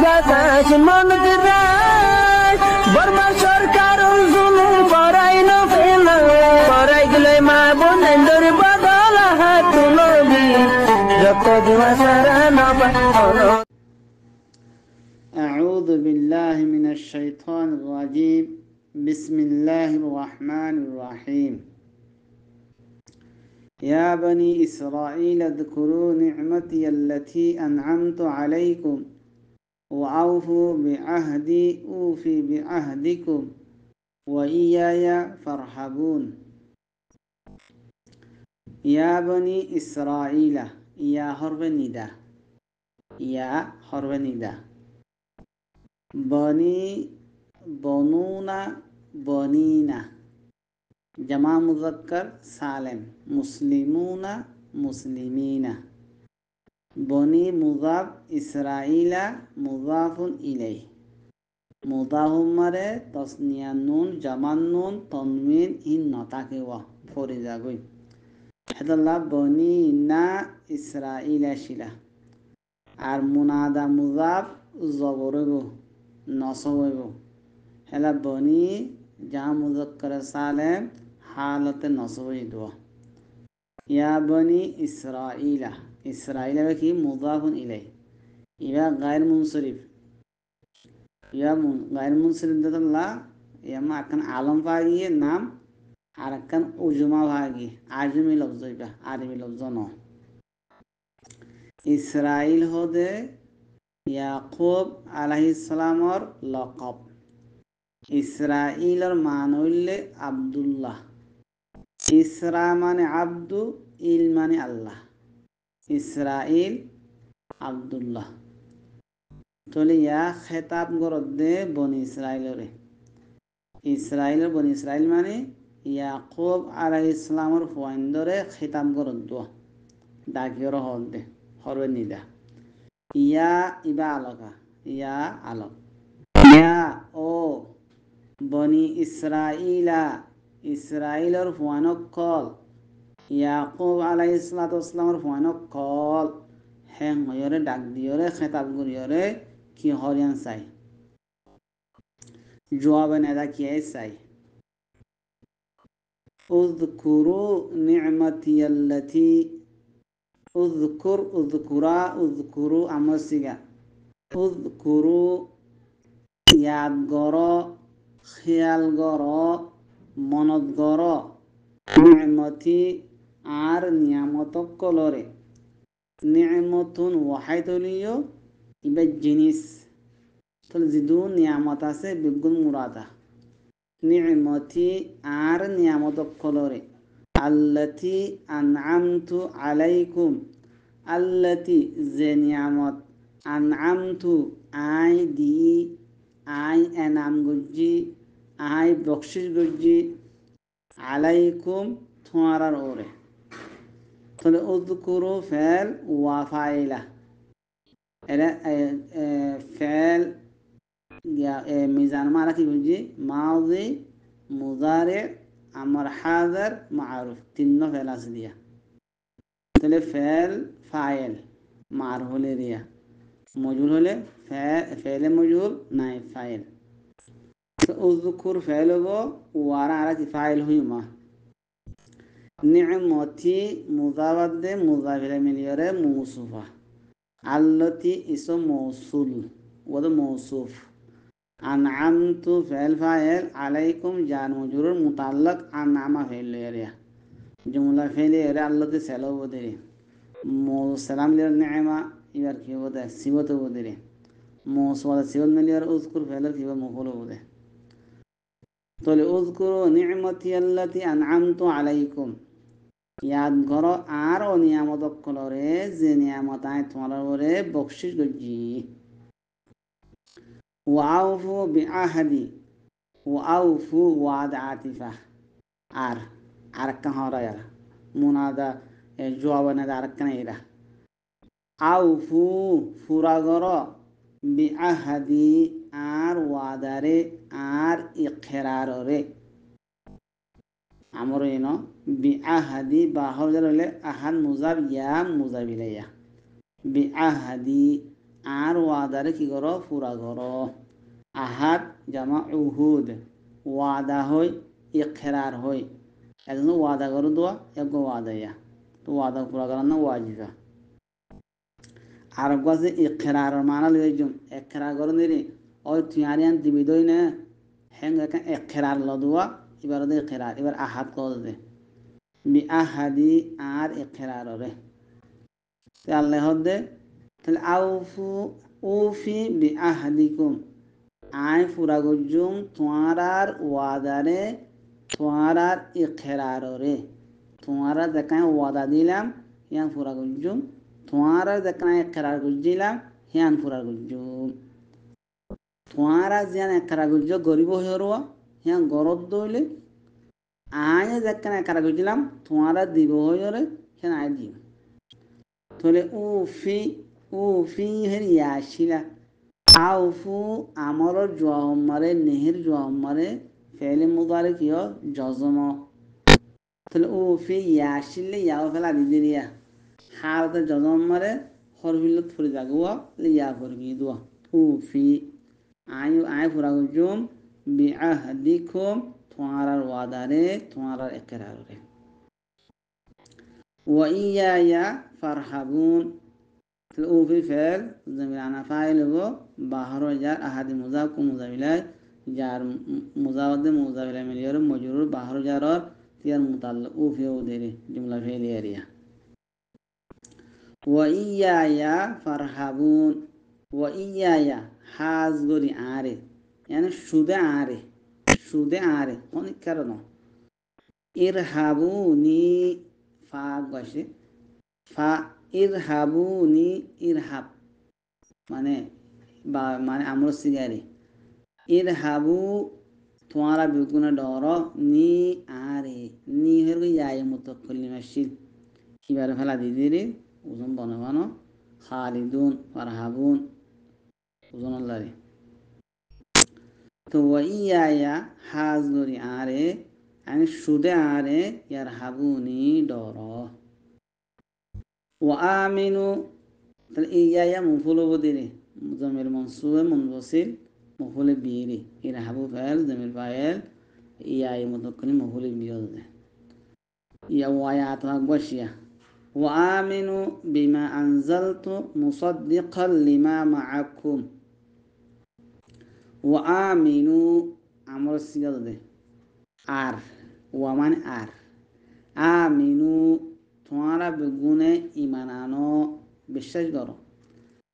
বাতাস মনত রায় বর্মা সরকার জুলুম করাই না ফেলা করাই গেলে মা বোনেদের বদল হাত তুলবি যত দিবা সারা না পালো। أعوذ بالله من الشيطان الرجيم بسم الله الرحمن الرحيم يا بني إسرائيل اذكروا نعمتي التي أنعمت عليكم وأوفوا بعهدي أوفي بعهدكم وإياي فارهبون يا بني إسرائيل يا حرف النداء يا حرف النداء বনি বনুনা বনিনা জামা মুজাক্কার সালেম মুসলিমুনা মুসলিমিনা বনি মুজাফ ইসরাইলা মুজাফুন ইলাই মুজাহুম মারে তসনিয়া নুন জামান নুন তনমিন ইন নতাকে ওয়া ফরিজা গই হেদাল্লাহ বনি না ইসরাইলা শিলা আর মুনাদা মুজাফ জবরগো নসব হইব হেলা বনি যা মুজাক্কার সালেম হালতে নসব হইব ইয়া বনি ইসরাইলা ইসরাইলা কি মুদাফুন ইলাই ইয়া গায়র মুনসরিফ ইয়া গায়র মুনসরিফ দাল্লাহ ইয়ামা আকান আলম ভাগিয়ে নাম আর আকান উজমা ভাগি আজমি লফজ হইবা আরবি লফজ ন ইসরাইল হদে ইয়াকুব আলাইহিস সালামর লকব ইসরাইলর মান হইলে আব্দুল্লাহ ইসরা মানে আব্দু ইল মানে আল্লাহ ইসরাইল আব্দুল্লাহ তলে ইয়া খেতাব গরদে বনি ইসরাইলরে ইসরাইলর বনি ইসরাইল মানে ইয়াকুব আলাইহিস সালামর ফুয়াইন্দরে খেতাব গরদ ডাকিয়র হদে হরবে নিদা ইয়া ইবা আলকা ইয়া আলক ইয়া ও বনি ইসরাইলা ইসরাইলর ফুয়ানক কল ইয়াকুব আলাইহিস সালাতু ওয়াসসালামর ফুয়ানক কল হেং হয়রে ডাক দিয়রে খেতাব করিয়রে কি হরিয়ান চাই জবাবে নেদা কি চাই উযকুরু নি'মাতিয়াল্লাতি উযকুর উযকুরা উযকুরু আমসিগা উযকুরু ইয়াদ গর খেয়াল গর মনত গর নি'মতি আর নিয়ামতক কলরে নি'মতুন ওয়াহিদুলিও ইবা জিনিস তল জিদু নিয়ামত আছে বিগুণ মুরাদা নি'মতি আর নিয়ামতক কলরে আল্লাতি আনআমতু আলাইকুম আল্লাতি যে নিয়ামত আনআমতু আই দি আই এনাম গজ্জি আই বকশিস গজ্জি আলাইকুম তোমার ওরে তাহলে উযকুরু ফাইল ওয়া ফাইলা এরা ফাইল মিজান মারা কি গজ্জি মাদি মুজারে আমার হাজার মারুফ তিন ফেল আছে দিয়া তাহলে ফেল ফাইল মার হলে দিয়া মজুল হলে ফেলে মজুল নাই ফাইল উযকুর ফেল হবো ওয়ারা আর কি ফাইল হইমা নি'মতি মুজাওয়াদে মুজাফিরে মিলিয়রে মৌসুফা আল্লাতি ইসম মৌসুল ওয়াদ মৌসুফ আনআমতু ফাইল ফাইল আলাইকুম জান মজরুর মুতাল্লাক আনআমা ফাইল এরিয়া জুমলা ফাইল এরিয়া আল্লাহতে সেলো বদরে সালাম লির নি'মা ইয়ার কি বদে সিবত বদরে মৌসুলা সিবত মিলিয়র উযকুর ফাইল কি মফুল বদে তলে উযকুরু নি'মাতি আল্লাতি আনআমতু আলাইকুম ইয়াদ করো আর ও নিয়ামত কলরে যে নিয়ামত আই তোমার উপরে বকশিশ গজি ওয়াউফু বিআহদি ওয়াউফু ওয়াদ আতিফা আর আরেকখান হরায়ার মুনাদা জবাবে আরেকখান এরা আউফু ফুরাগর বিআহদি আর ওয়াদারে আর ইকরারে আমর এন বিআহদি বাহর হলে আহাদ মুজাব ইয়া মুজাব ইলাইয়া বিআহদি আর ওয়াদারে কি করো পুরা করো আহাদ জামা উহুদ ওয়াদা হই ইকরার হই একজন ওয়াদা করো দোয়া এক ওয়াদা ইয়া তো ওয়াদা পুরা করার না ওয়াজিবা আর গাছে ইকরার মানা লইজুম ইকরার করো নিরি ওই তুয়ারিয়ান দিবি দই না হ্যাং ইকরার লদুয়া এবার দে ইকরার এবার আহাদ কর দে বি আহাদি আর ইকরার রে আল্লাহ দে তাহলে আউফু উফি বি আহাদিকুম আয় ফুরা গজ্জুম তোমার ওয়াদারে তোমার ইখরারে তোমার দেখায় ওয়াদা দিলাম হিয়ান ফুরা গজ্জুম তোমার দেখায় ইখরার গজ্জিলাম হিয়ান ফুরা গজ্জুম তোমার জিয়ান ইখরার গজ্জ গরিব হইরো হিয়ান গরব দইলে আয় দেখায় ইখরার গজ্জিলাম তোমার দিব হইরে হিয়ান আয় দিও তাহলে উফি হের ইয়াশিলা আউফু আমর জোয়ারে নেহের জোয়ারে ফেলে মুদারে কিয় জজম তাহলে উফি ইয়াশিলে ইয়াও ফেলা দিদিরিয়া হালতে জজম মারে হরবিলত ফুরি যাগুয়া ইয়া করবি দুয়া উফি আয় ফুরা গুজুম বিআহদিকুম তোমার ওয়াদারে তোমার ইকরারে ওয়া ইয়া ফারহাবুন উফি ফেল জমির আনা ফাইল হবো বাহর যার আহাদি মুজাব কু মুজাবিলাই যার মুজাওয়াদে মুজাবিলাই মিলিয়র মজরুর বাহর যারর তিয়ার মুতাল উফি উদেরি জুমলা ফেল এরিয়া ওয়া ইয়া ফারহাবুন ওয়া ইয়া হাজ গরি আরে yani সুদে আরে অনেক কারণ ইরহাবুনি ফা গসে ফা ইরহাবুনি ইরহাব মানে মানে আমরা সিগারি ইরহাবু তোমারা বেগুনা ডর নি আরে নি হয়ে যায় মুতকল্লি মাসিদ কিবার ফেলা দিদিরে ওজন বনবানো খালিদুন ফারহাবুন ওজন আল্লাহরে তো ইয়া হাজ গরি আরে আমি সুদে আরে ইয়ার হাবুনি ডর وآمنوا إيايا مفعول بدري ضمير منصوب منفصل مفعول بيري إرهابو فاعل ضمير فاعل إيايا مذكر مفعول بيري يا وآيات غشية وآمنوا بما أنزلت مصدقا لما معكم وآمنوا أمر السيادة আর ওয়ামান আর আমিনু তোমারা বেগুনে ইমান আনো বিশ্বাস করো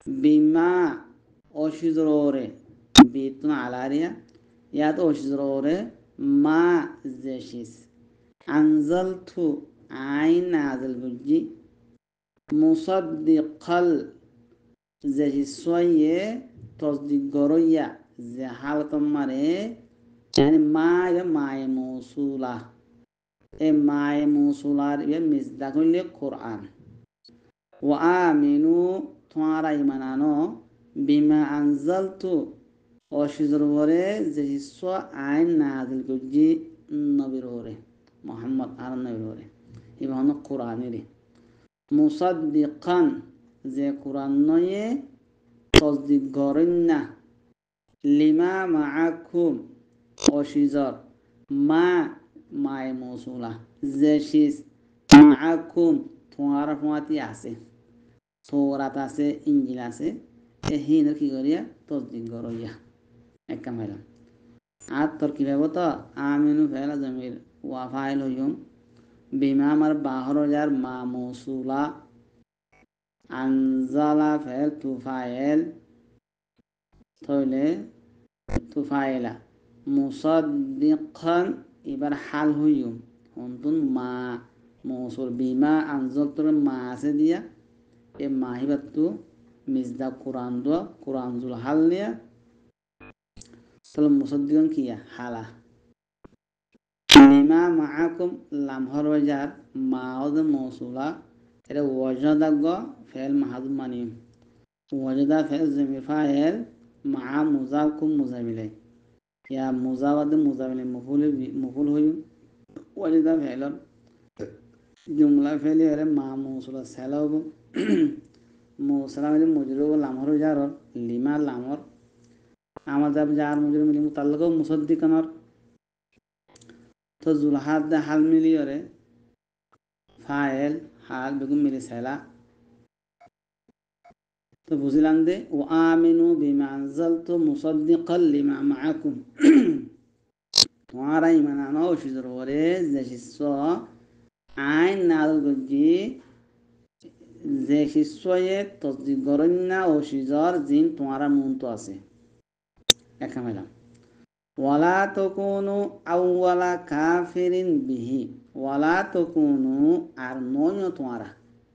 বিমা অসিজরে বেতন আলারিয়া ইয়াত অসিজরে মা জেশিস আনজাল থু আইন নাজল বুজি মুসাদ্দিকাল জেশিসয়ে তসদিক গরইয়া যে হাল তোমারে يعني মায়ে মৌসুলা এ মায়ে মৌসুলার মিজদাক হইলে কোরআন ও আমিনু তোমারা ইমান আনো বিমা আনজালতু অসিজর ওরে যে হিস্স আইন নাজিল করছি নবীর ওরে মোহাম্মদ আর নবীর ওরে ইমান কোরআনেরই মুসাদ্দিকান যে কোরআন নয়ে তসদিক করেন না লিমা মাআকুম অসিজর মায়ে মৌসুলা জেশিস মাআকুম তোমার ফোয়াতি আছে তৌরাত আছে ইঞ্জিল আছে এ হিনের কি করিয়া তসদিক করিয়া এক কামাইলাম আর তোর কি ভাবো তো আমিনু ফেলা জমির ওয়া ফাইল হইম বিমা আমার 12,000 মা মৌসুলা আনজালা ফেল তুফাইল থইলে তুফাইলা মুসাদ্দিকান এবার হাল হইম হন্তুন মা মৌসুল বিমা আনজালতুর মা আছে দিয়া এ মাহিবাতু মিজদা কোরআন দোয়া কোরআন জুল হাল নিয়া তাহলে মুসাদ্দিকান কিয়া হালা বিমা মাআকুম লামহর ওয়াজার মাউদ মৌসুলা এটা ওয়াজাদাগ ফেল মাহাদুম মানিম ওয়াজাদা ফেল জমির ফাইল মা মুজাকুম মুজামিলাই ইয়া মুজাওয়াদ মুজামিলাই মফুল হইম ওয়াজাদা ফেলন জুমলা ফেলি আরে মা মৌসুলা সেলাব মুসালাম ইলি মুজরু লামর জারর লিমা লামর আমার যাব জার মুজরু মিলি মুতাল্লাক মুসাদ্দিকানর তো জুলহাদ হাল মিলিয়রে ফাইল হাল বেগুন মিলি সেলা তো বুঝিলাম দে ও আমিনু বিমা আনজালতু মুসাদ্দিকাল লিমা মাআকুম তোমারা ইমান আনো ওষুধের পরে যে শিষ্য আইন নাল গজি যে শিষ্যয়ে তসদিক করেন না ওষুধর জিন তোমারা মন্ত আছে একা মেলাম ওয়ালা তকুনু আউওয়ালা কাফিরিন বিহি ওয়ালা তকুনু আর নয় তোমারা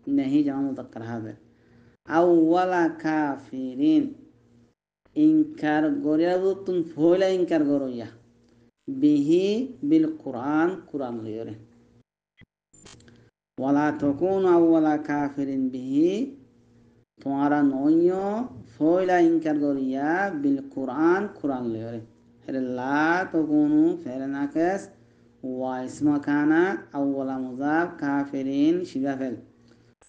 নেহি জামা মুতাক্কার হবে আউওয়ালা কাফিরিন ইনকার গরিয়া তুন ফয়লা ইনকার গরইয়া বিহি বিল কুরআন কুরআন লয়রে ওয়ালা তাকুনু আউওয়ালা কাফিরিন বিহি তোমারা নয় ফয়লা ইনকার গরিয়া বিল কুরআন কুরআন লয়রে হেরে লা তাকুনু ফেরনাকাস ওয়া ইসমা কানা আউওয়ালা মুযাফ কাফিরিন শিগাফেল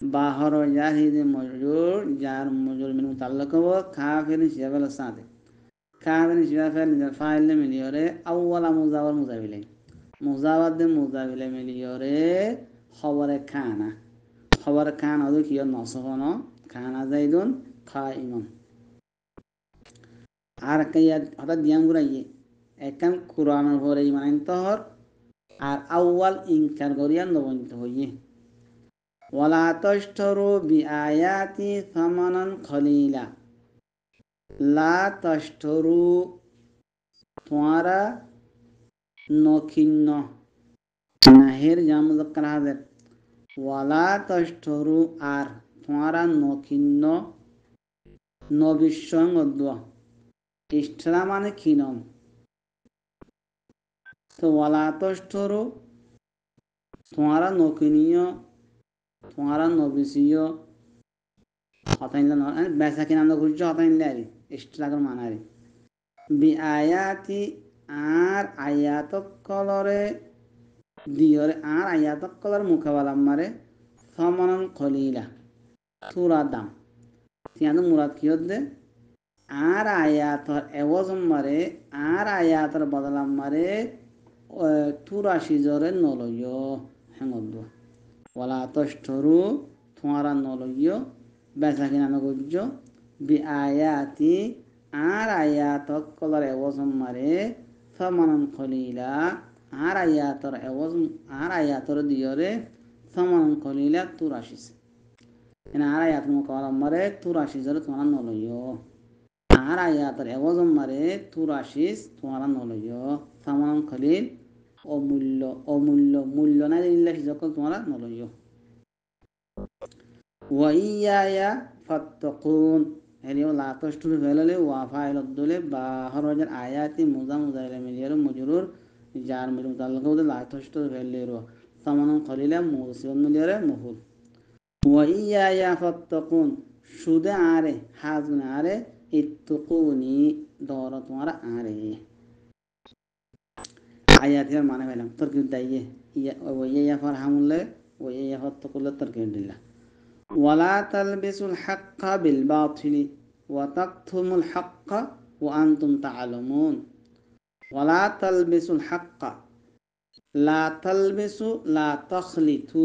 বাহর জাহিদ মজরুর জার মজরুর মিন মুতাল্লাক ওয়া কাফিরিন শিগাফেল সাথে কাফিরিন শিগাফেল ফাইল মিলিয়রে আউওয়ালা মুযাওয়ার মুযাবিলে মুযাওয়াদ মুযাবিলে মিলিয়রে খবরে খানা খবর খান ওদের কি নসহন খানা যাইদুন খাইমন আর কাইয়া হঠাৎ দিয়াম গুরাইয়ে একান কুরআনের পরে ইমান তহর আর আউয়াল ইনকার করিয়া নবন্ত হইয়ে ওয়ালা তাশতারু বিআয়াতি সামানান খলিলা লা তাশতারু তোমরা নখিন্ন নাহের জাম মুযাক্কার হাজির ওয়ালা তাশতারু আর তোমরা নখিন্ন নবিসঙ্গ দোয়া ইশতরা মানে খিনম তো ওয়ালা তাশতারু তোমরা নকিনীয় তোমরা নবিসীয় হতাইন না বেসা কিনা আমরা ঘুরছ হতাইন লারি ইশতরাকের মানারি বি আয়াতি আর আয়াত কলরে দিয়রে আর আয়াত কলর মুখাবালাম মারে সমানন খলিলা থুরা দামতিয়ানো মুরাদ কি হদ্দে আর আয়াতর এওয়াজম মারে আর আয়াতর বদলাম মারে তুরা সিজরে নলয় হেঙ্গদ ওয়ালা তাশতারু তোমরা নলয় বেচা কিনা নগর্য বি আয়াতি আর আয়াত কলর এওয়াজম মারে সমানন খলিলা আর আয়াতর এওয়াজম আর আয়াতর দিয়রে সমানন খলিলা তুরা সিজ এনা আর আয়াত মুকাবালাম মারে তুরা সিজরে তোমরা নলয় আর আয়াতের এওয়াজম মারে তুরাশিস তোমারা নলয় সামান খলিল অমূল্য অমূল্য মূল্য না দিল্লা সকল তোমারা নলয় ওয়া ইয়া ফাত্তাকুন হেরিও লা তাশতুর ফেলালে ওয়া ফাইল দলে বা হরজার আয়াতি মুজা মুজাইলা মিলিয়ার মজরুর জার মিল মুতাল্লাক ওয়া লা তাশতুর ফেলেরো সামান খলিলা মুসিবন মিলিয়ার মফুল ওয়া ইয়া ফাত্তাকুন সুদে আরে হাজুন আরে ইত্তুকুনি দর তোমারা আরে আয়াতের মানে পেলাম তরকিব দাইয়ে ইয়া ফারহামুল্লাহ ওয়া ইয়া ফাত্তাকুল্লাহ তরকিব দিল্লাহ ওয়ালা তালবিসুল হাক্কা বিল বাতিলি ওয়া তাকতুমুল হাক্কা ওয়া আনতুম তা'লামুন ওয়ালা তালবিসুল হাক্কা লা তালবিসু লা তাখলিতু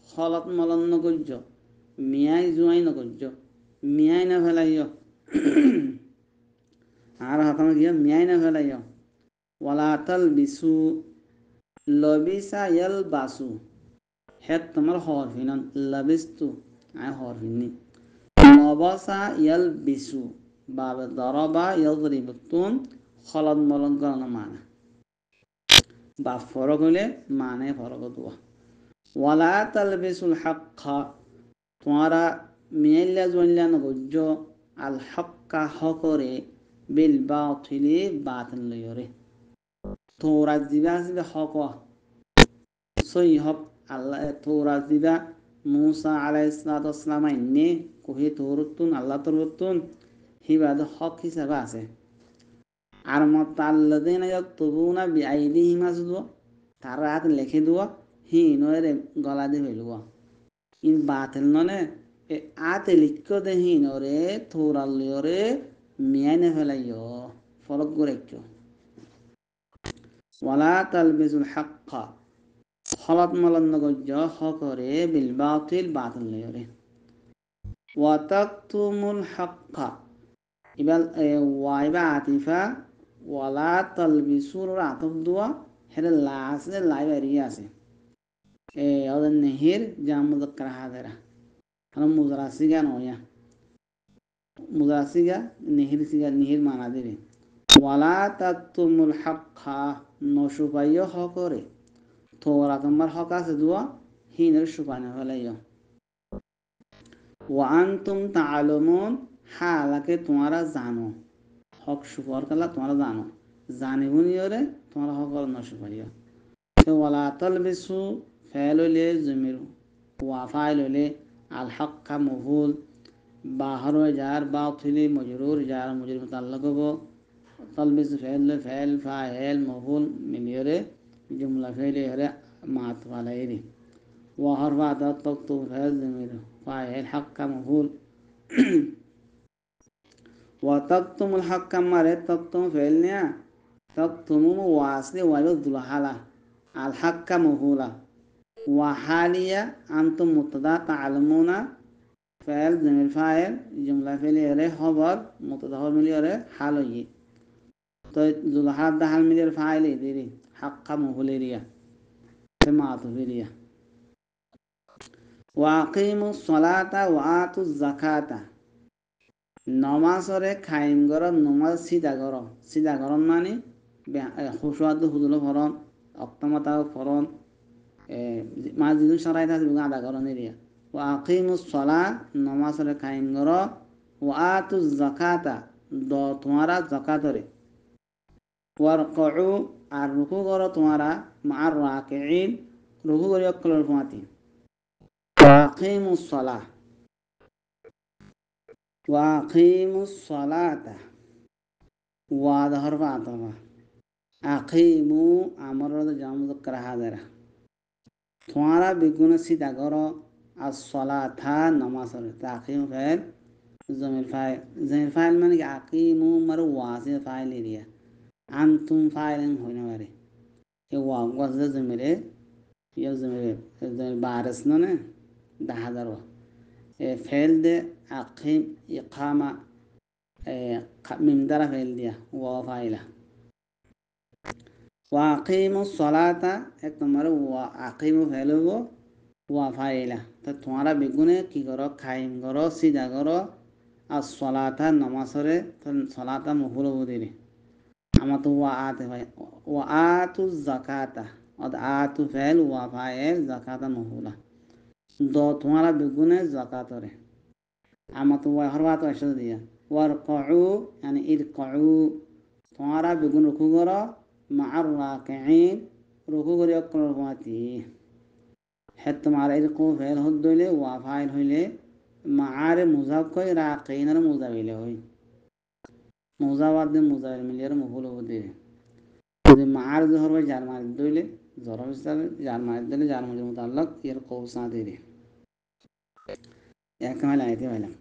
খলত মলন নগজ্য মিয়াই জুয়াই নগজ্য মিয়াই না ফেলাইয় আর হাতানো গিয়া মিয়াই না ফেলাইয় ওয়ালা তালবিসু লবিসা ইয়ালবাসু হেত তোমার হরফিনন লবিস্তু আয় হরফিনি লবাসা ইয়ালবিসু বাবে দরবা ইয়াদরিবুতুন খলত মলন করানো মানে বা ফরক হইলে মানে ফরক দোয়া ওয়ালা তালবিসুল হাক্কা তোমরা মিয়াইলা জুয়াইলা নগজ্য আল হক্কা হকরে বিল বাতিলি বাতিল লয়রে তোরা জিবা জিবা হক সই হক আল্লাহ তোরা জিবা মুসা আলাইহিস সালাতু ওয়াসসালাম আইনে কহি তোরতুন আল্লাহ তোরতুন হিবাদ হক হিসাবে আছে আর মুতাল্লাযিনা ইয়াকতুবুনা বিআইদিহিম আসদু তারা হাত লিখে দেওয়া হি নরে গলা দিয়ে হইলুয়া ইন বাতিল ননে এ আতে লিখ্য দেহিন ওরে থৌরাল্লি ওরে মিয়াইনে ফেলাইও ফরক করে ওয়ালা তালবিজুল হাক্কা খলত মলন্ন গজ্য হকরে বিল বাতিল বাতিল লয়রে ওয়াতাকতুমুল হাক্কা ইবাল ওয়াইবা আতিফা ওয়ালা তালবিসুর আতফ দুয়া হেরে লা আছে লাইবা রিয়া আছে ওদের নেহির জাম মুজাক্কার হাজারা কারণ মুজারা সিগা নয়া মুজারা সিগা নেহির মানা দিবে ওয়ালা তাকতুমুল হাক্কা নশুপাইয় হকরে তোরা তোমার হক আছে দুয়া হিনের সুপানে ফেলাইও ওয়ান্তুম তাআলামুন হালাকে তোমরা জানো হক সুপার কালা তোমরা জানো জানিবুনিয়রে তোমরা হক নশুপাইও তো ওয়ালা তালবিসু ফাইলুলে জমির ওয়া ফাইলুলে আল হাক্কা মফুল বাহর জার বাতিলি মজরুর জার মজরুর মুতাল্লাক হবো তালবিসু ফাইল ফাইল মফুল মিলিয়রে জুমলা ফেলে হরে মাত ওয়ালাইরি وحرف عدد تكتب فعل ضمير فاعل حق مفعول وتكتم الحق مرة تكتم فعل نيا تكتم واصل ويبذل حالا الحق مفعولا وحاليا أنتم مبتدا تعلمون فعل ضمير فاعل جملة فعلية خبر مبتدا مليء حالي تو ذل حال ده حال مليء فاعل ديري حق مفعول ريا سمعت ريا ওয়াকিমুস সালাতা ওয়া আতুজ যাকাতা নমাজরে কায়েম কর নমাজ সিধা কর মানে খুশুয়াত হুজুল ফরন অক্তমাতা ফরন মাজিদু শরাইতা আদা করন এরিয়া ওয়াকিমুস সালা নমাজরে কায়েম কর ওয়া আতুজ যাকাতা দ তোমারা যাকাতরে ওয়ারকউ আর রুকু কর তোমারা মা'আর রাকিঈন রুকু করি অকলর ফাতি وأقيموا الصلاة وأقيموا الصلاة وظهر فاطمة أقيموا أمر جامع ذكر هذا تمہارا بگونا سیدھا کرو الصلاة نماز تاقیم فعل ضمیر فاعل মানে কি أقيموا مر واسع فاعل এরিয়া أنتم فاعلين ہونے والے یہ واقع ضمیر یہ ضمیر بارس نه ده هذا فعل ده أقيم إقامة من درا فعل ديا وفاعله وأقيموا الصلاة اكتمل وأقيموا فعله وفاعله تتوارا بيقولة كي كرو قائم كرو سيدا كرو الصلاة نمازره الصلاة مفعول بديره أما تو وآتوا الزكاة آتوا فعل وفاعل زكاة مفعولة دو تمہارا بگونے زکات رے اما تو ہر بات اشد دیا ورقعو یعنی ارقعو تمہارا بگون رکو کرو مع الراکعین رکو کری اکل رکواتی ہے تمہارا ارقو فعل حد دولے وفائل ہوئے معار مضاف کوئی راقعین اور مضاویلے ہوئی مضاوات دے مضاویل ملیر مفعول ہو دے معار ظہر و جار مارد دولے ظہر و جار مارد دولے جار مجھے متعلق ارقو سان دے كمال آياتي وعلم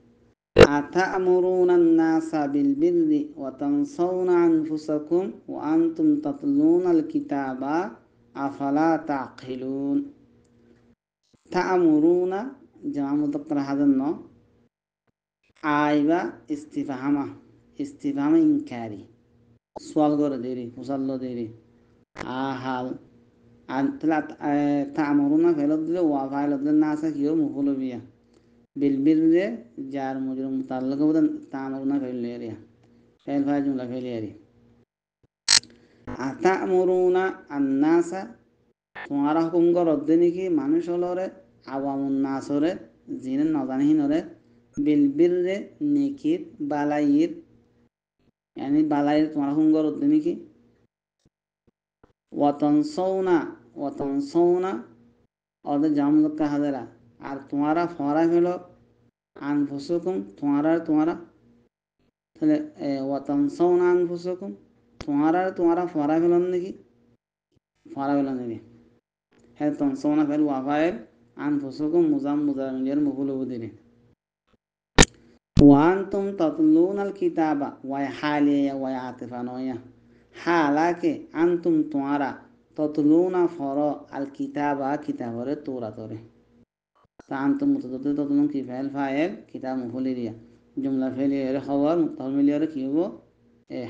أتأمرون الناس بالبر وتنسون أنفسكم وأنتم تتلون الكتاب أفلا تعقلون تأمرون جمع مذكر هذا النوع آيبا استفهام إنكاري سؤال غير ديري مسألة ديري آهال تأمرون فعل وفعل الناس كيو مفعول بها بالبر جار مجرور متعلق بدن تأمرون فعل ليريا فعل فاعل جملة فعلية أتأمرون الناس तुम्हारा हुकुम करो देने की मानुष होलोरे आवामुन नासोरे जीने नजानहीन होरे बिलबिर्रे नेकीर बालायिर यानी बालायिर तुम्हारा हुकुम करो देने की वतनसौना और जाम का हज़रा और तुम्हारा फौरा फेलो अनफुसुकुम तुम्हारा थले वतनसौना अनफुसुकुम तुम्हारा फौरा फेलो नहीं फौरा फेलो नहीं है तनसौना फेल वाफाइल अनफुसुकुम मुजाम मुजामिर मफूल बुदिने ওয়ান্তুম তাতলুনাল কিতাবা ওয়াই হালিয়া ওয়াই আতিফানয়া হালাকে আন্তুম তোয়ারা ততলুনা ফর আল কিতাবা কিতাবরে তোরাতরে তা আন্তুম মুতাদদি ততলুন কি ফাইল কিতাব মুফলিরিয়া জুমলা ফেলিয়ারে খবর মুতাল মিলিয়ারে কি হবো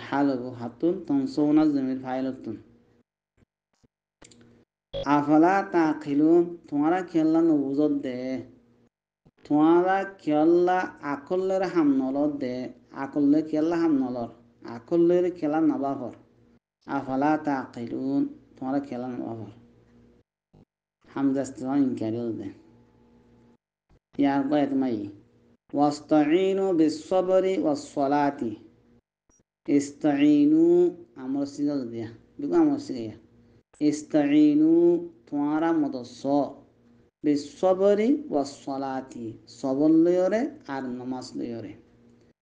হাল হবো হাতুন তনসৌনা জমির ফাইলতুন আফালা তাকিলুন তোমরা খেললা নবুজত দে তোমরা খেললা আকলের হামনলত দে আকলে খেললা হামনলর আকলের খেলা নাবাহর আফালা তাকিলুন তোমরা খেলা নাবাহর হামজা ইস্তিফাম ইনকারিল দে ইয়ার কয়েক মাই ওয়াস্তাইনু বিসসবরি ওয়াসসালাতি ইস্তাইনু আমর সিগা দিয়া বিকো আমর সিগা ইস্তাইনু তোমরা মদস্স বিসসবরি ওয়াসসালাতি সবর লয়রে আর নামাজ লয়রে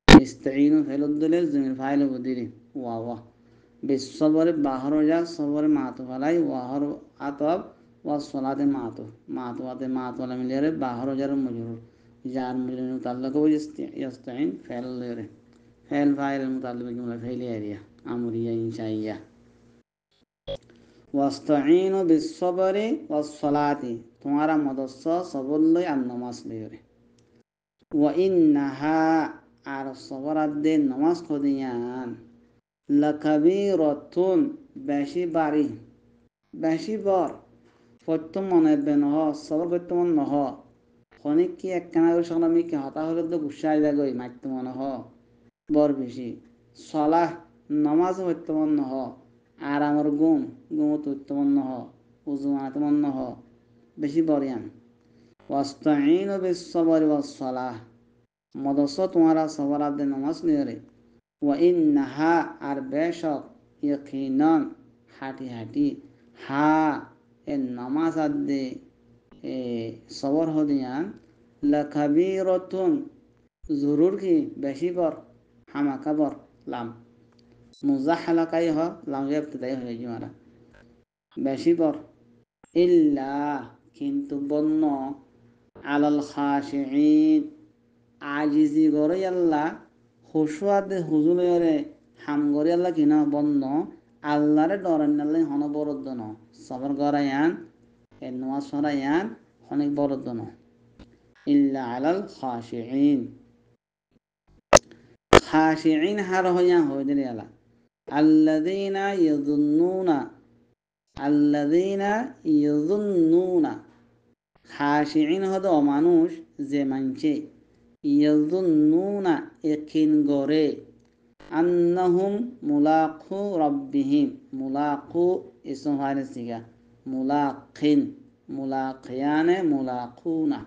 ইস্তাইনু ফেলুদ্দলের জমির ফাইল বদিরি ওয়া বিসসবরি বাহর যা সবরে মাতু ফালাই ওয়াহর আতব ওয়াসসালাতে মাতুয়াতে মাতুয়ালা মিলিয়ারে বাহর যার মজরুর যার মজরুর মুতাল্লাক ইস্তাইন ফেল লয়রে ফেল ফাইল মুতাল্লাক জুমলা ফেলিয়ারিয়া আমরিয়া ইনশাইয়া ওয়াস্তাইনু বিসসবরি ওয়াসসালাতি তোমারা মদস্স সবর লই আর নামাজ লইরে ওয়া ইন্নাহা আর সবরাদ্দে নামাজ খদিয়ান লাকাবীরাতুন বেশি বাড়ি বেশি বর ফত্য মনে বেনহ সবর ফত্য মন নহ খনিক কি একখানা সলামি কি হতা হলে তো গুসাই যাগই মাত্য মনে হ বর বেশি সলাহ নামাজ ফত্য মন নহ আর আমার গুমত উত্তমন নহ উজু আতমন নহ বেশি বরিয়ান ওয়াস্তাইনু বিসসবরি ওয়াসসালাহ মদস্স তোমারা সবরাদ্দে নামাজ নিয়রে ওয়া ইন্নাহা আর বেশক ইয়াকিনান হাটি হা এ নামাজ আদ্দে এ সবর হদিয়ান লাকাবীরাতুন জরুর কি বেশি বর হামাকা বর লাম মুজাহালাকাই হ লামে ইবতিদাই হয়ে যারা বেশি বর ইল্লা কিন্তু বন্য আলাল খাশিঈন আজিজি গরে আল্লাহ খুশুয়াতে হুজুলরে হাম গরে আল্লাহ কিনা বন্য আল্লাহরে ডরেন আল্লাহ হন বরদ্দ ন সবর গরায়ান এ নামাজ পড়ায়ান অনেক বরদ্দ ন ইল্লা আলাল খাশিঈন হার হইয়া হইদের আলা আল্লাযীনা ইয়াযুন্নুনা খাশিঈন হদ মানুষ যে মানছে ইয়াযুন্নুনা ইয়াকিন করে আন্নাহুম মুলাকু রাব্বিহিম মুলাকু ইসম ফাইল সিগা মুলাকিন মুলাকিয়ানে মুলাকুনা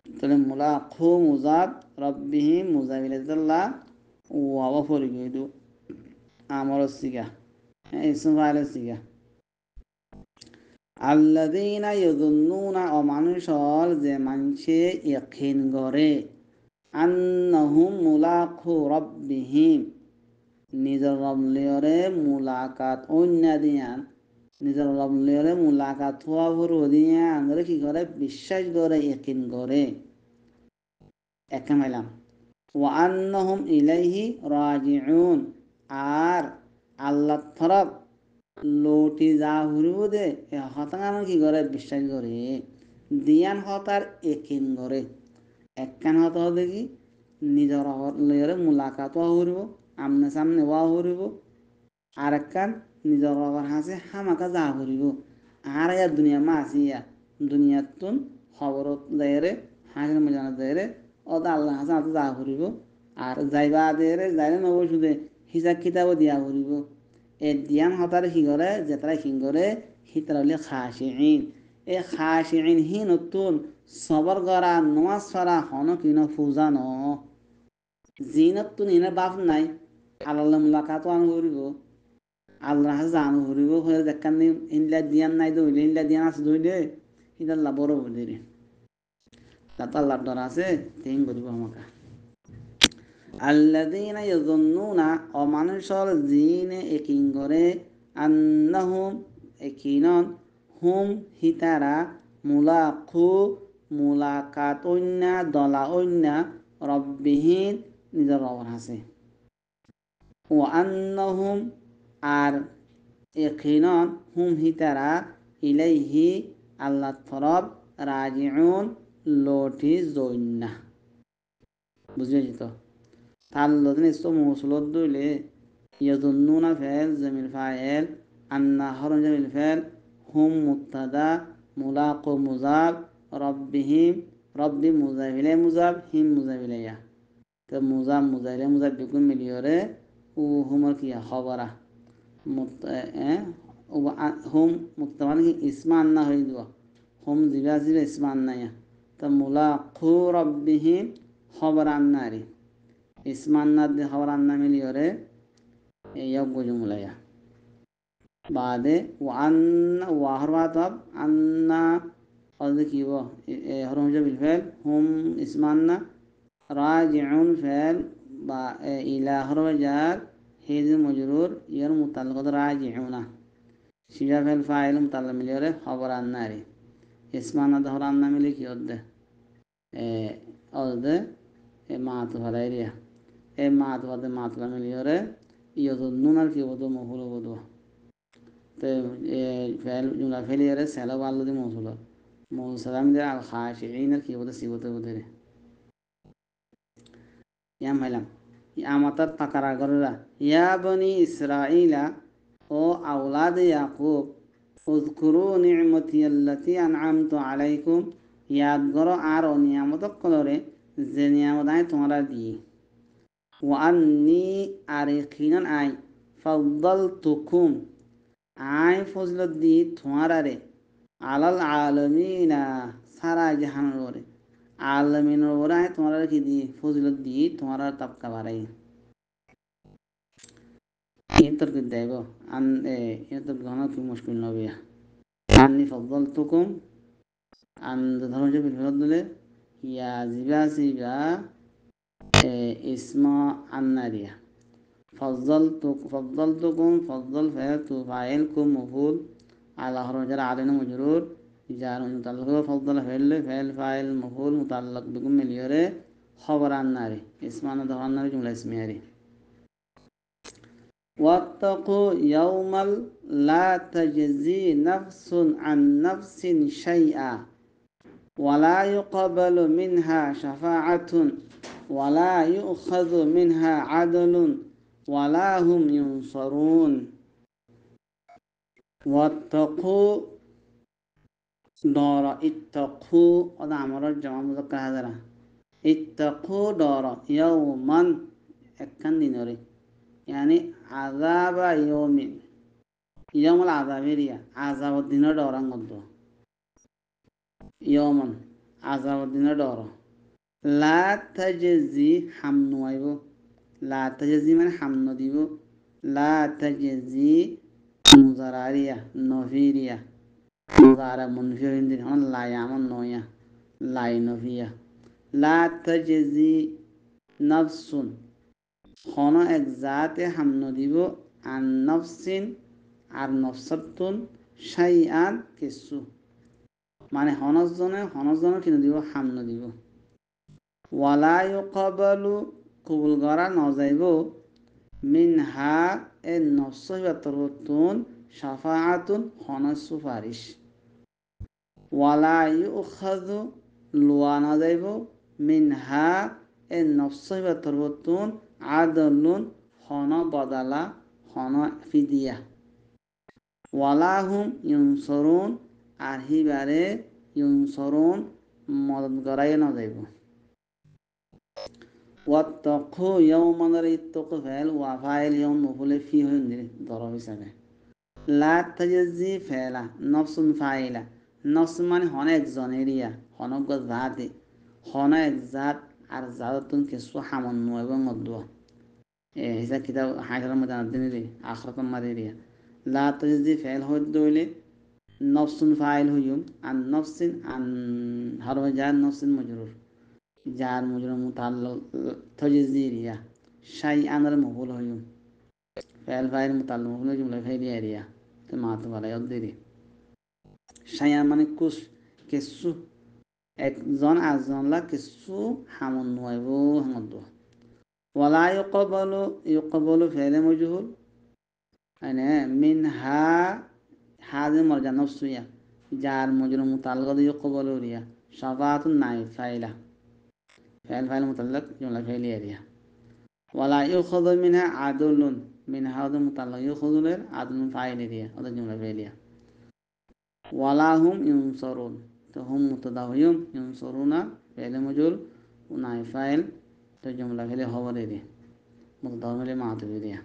তাহলে মুলাকু মুজাব রাব্বিহিম মুজাব ইলাল্লাহ ওয়া ফরিগিদু আমর সিগা ইসম ফাইল সিগা আল্লাযীনা ইয়াযুন্নুনা ও মানুষ হল যে মানছে ইয়াকিন করে আন্নাহুম মুলাকু রাব্বিহিম নিজের রব লিয়রে মুলাকাত অন্য দিয়ান নিজের রব লিয়রে মুলাকাত হওয়া ভরু দিয়ান আঙ্গরে কি করে বিশ্বাস করে ইয়াকিন করে একামাইলাম ওয়া আন্নাহুম ইলাইহি রাজিউন আর আল্লাহ তরফ লোটি যা হুরিব দে হতাঙ্গানো কি করে বিশ্বাস করে দিয়ান হতার একিন করে একখান হত দেখি নিজর লয়রে মুলাকাত হওয়া হরিব আমনে সামনে হওয়া হরিব আর একখান নিজর হাসে হামাকা যা হরিব আর ইয়া দুনিয়া মা আসিয়া দুনিয়াতুন খবর দেয়রে হাসের মজানা দেয়রে ওদা আল্লাহ হাসে হাতে যা হরিব আর যাইবা দেয়রে যাইলে নবসুদে হিসাব কিতাবও দিয়া হরিব এ দিয়ান হতার কি করে যেতারা কি করে হিতারা হলে খাশিঈন এ খাশিঈন হি নতুন সবর করা নামাজ পড়া হন কিনো ফুজানো জিনতুন ইনে বাপ নাই আল্লাহ মুলাকাত আন করিব আল্লাহ জান করিব হয়ে দেখান ইনলা দিয়ান নাই দইলে ইনলা দিয়ান আছে দইলে হিদাল্লাহ বড় বদিরে তাতা আল্লাহর ডর আছে তিন করিব আমাকে আল্লাযীনা ইয়াযুন্নুনা ও মানুষের জিনে একিন করে আন্নাহুম একিনন হুম হিতারা মুলাকু মুলাকাত অন্যা দলা অন্যা রব্বিহীন নিজের রবের হাসে ও আন্নহুম আর ইকিনন হুম হিতারা ইলাইহি আল্লাহ তরফ রাজিউন লোটি জৈন্না বুঝিয়েছি তো তার লদিন ইস্তো মৌসুলত দইলে ইয়াজুন্নুনা ফেল জমিল ফাইল আন্না হরম জমিল ফেল হুম মুক্তাদা মুলাকু মুজাব রব্বিহিম রব্বি মুজাবিলে মুজাব হিম মুজাবিলাইয়া তো মুজাব মুজাবিলে মুজাব বিগুন মিলিয়রে ও হুমর কিয়া খবরা হুম মুক্তাবান কি ইসমা আন্না হয়ে দিব হুম জিবা জিবা ইসমা আন্নাইয়া তো মুলাকু রব্বিহিম খবর আন্নারি ইসমা আন্না দিয়ে খবর আন্না মিলিয়রে يبقى جملة بعد وأن وهربات أن قصدك يبقى هرم جاب الفعل هم اسمنا راجعون فعل إلى هرم جار هذا مجرور ير متعلق راجعون شجاع فعل فاعل متعلق ملياره خبر النار اسمنا ظهر النار ملك يود أود ما تفعله ما تفعله ما تفعله ملياره يظنون في وضوء مفعول وضوء فعل جملة فعلية سهلة والله موصولة موصلة من الخاشعين في وضوء سي وضوء يا مهلم يا مطر تقرأ قرر يا بني إسرائيل أو أولاد يعقوب اذكروا نعمتي التي أنعمت عليكم يادغرو آرو نعمتك قلوري زي نعمتي تمہارا دی وأني أريقينا أي فضلتكم أي فضل دي تمارا على العالمين سارا جهان روري عالمين روري تمارا كي دي فضل دي تمارا تبقى باري ينتر كده دايبو أن ينتر كده في مشكلة نوبيا أني فضلتكم أن تدرجة بالفضل يا زبا زبا اسم النارية فضلتكم فضل فاعلكم مفعول على هرجر علينا مجرور جار متعلق فضل فعل فاعل مفعول متعلق بكم مليره خبر النار اسمنا ظهر النار جملة اسمية واتقوا يوما لا تجزي نفس عن نفس شيئا ولا يقبل منها شفاعة ولا يؤخذ منها عدل ولا هم ينصرون واتقوا دار اتقوا هذا أمر الجمع مذكر هذا اتقوا دار يوما أكن دينوري يعني عذاب يوم يوم العذاب ريا عذاب الدين داران قدو يوما عذاب الدين دارا لا تجزي حمن ويبو لا تجزي من حمن ديبو لا تجزي مزاراريا نوفيريا مزارا منفير هندين هون لا يعمل نويا لا نوفيا لا تجزي نفس هون اجزات حمن ديبو عن نفس আর নফসাতুন শাইআন কিছু মানে হনজনে কিনে দিব হামন দিব ওয়ালা ইউকাবালু কবুল করা ন যাইব মিনহা এ নফসিবাতরতুন শাফাআতুন হনজ সুপারিশ ওয়ালা ইউখাযু লওয়া না যাইব মিনহা এ নফসিবাতরতুন আদলুন হন বদালা হন ফিদিয়া ওয়ালাহুম ইউনসরুন আর হিবারে ইউনসরুন মদত করাই না যাইব ওয়াত্তাকু ইয়াওমান ইত্তাকু ফাইল ওয়া ফাইল ইয়াওম মফুলে ফি হইন্দির দরব হিসাবে লা তাজজি ফাইলা নফসুন ফাইলা নফস মানে হন একজন এরিয়া হনক জাতে হন এক জাত আর জাততুন কিছু হামন্ন এবং মদ্দুয়া হিসাব কিতাব হাজারের মধ্যে দিনে আখরাতুন মারিয়া لا تجزي فعل هو الدولة نفس فاعل هيوم عن نفس عن حرف جار نفس مجرور جار مجرور متعلق تجزي ريا شيء عن المفعول هيوم فعل فاعل متعلق مفعول جملة فعلية ريا تما تبارك يدري شيء من كوس كسو একজন আরেকজনলা কিছু হামন নোয়াইব হামদ ওয়ালা ইউকবালু ফেলে মজহুল আইনে মিন হাজে মরজা নফসুয়া যার মজুর মুতাল্লাক ইউকবালু রিয়া শাফাতুন নাই ফাইলা ফাইল মুতাল্লাক জুমলা ফাইলিয়া রিয়া ওয়ালা ইউখাযু মিনহা আদলুন মিনহা ওয়াদ মুতাল্লাক ইউখাযুলের আদলুন ফাইলি রিয়া ওদের জুমলা ফাইলিয়া ওয়ালা হুম ইউনসারুন তো হুম মুবতাদা ইউনসারুনা ফাইল মজুর নাই ফাইল তো জুমলা ফাইলি খবর রিয়া মুবতাদা মিলে মাতুবি রিয়া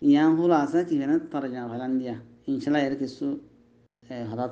ইয়াং হলো আছে কি তরজমা ফাইলান দিয়া ইনশাআল্লাহ এর কিছু হঠাৎ